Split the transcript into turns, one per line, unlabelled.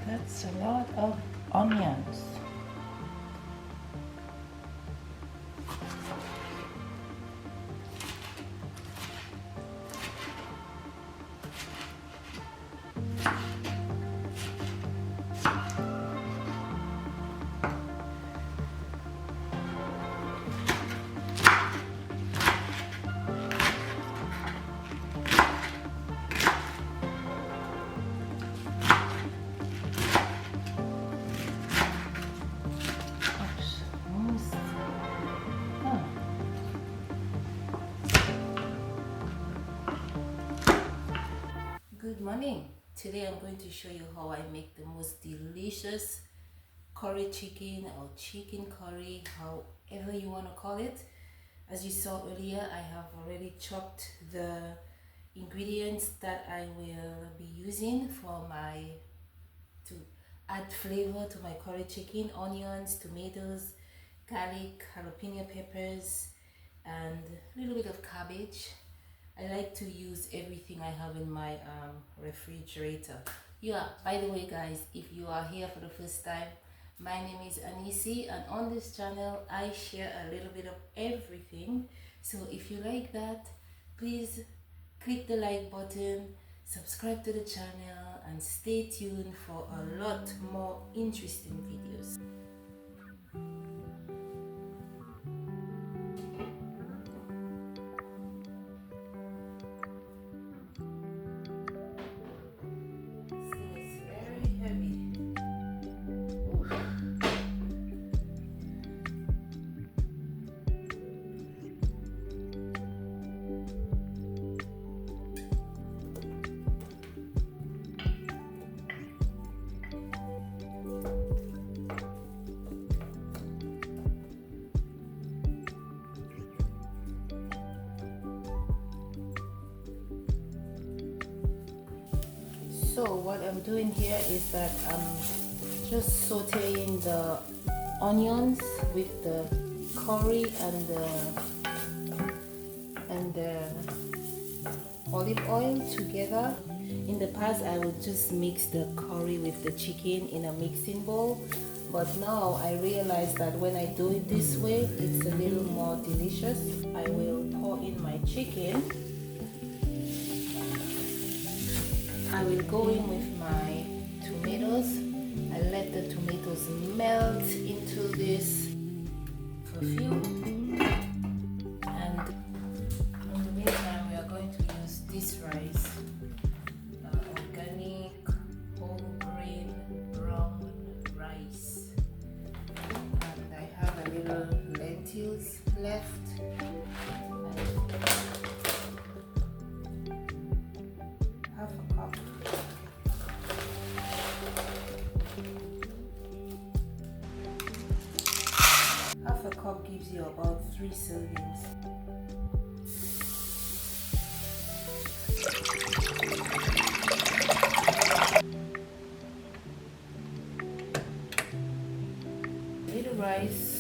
That's a lot of onions. Good morning. Today I'm going to show you how I make the most delicious curry chicken or chicken curry, however you want to call it. As you saw earlier, I have already chopped the ingredients that I will be using to add flavor to my curry chicken: onions, tomatoes, garlic, jalapeno peppers, and a little bit of cabbage. I like to use everything I have in my refrigerator. Yeah, by the way guys, if you are here for the first time, my name is Anisi, and on this channel I share a little bit of everything. So if you like that, please click the like button, subscribe to the channel, and stay tuned for a lot more interesting videos. So what I'm doing here is that I'm just sauteing the onions with the curry and the olive oil together. In the past I would just mix the curry with the chicken in a mixing bowl, but now I realize that when I do it this way, it's a little more delicious. I will pour in my chicken. I will go in with my tomatoes. I let the tomatoes melt into this for a few. And in the meantime, we are going to use this rice, organic, whole grain, brown rice. And I have a little lentils left. Half a cup. Half a cup gives you about 3 servings. Little rice.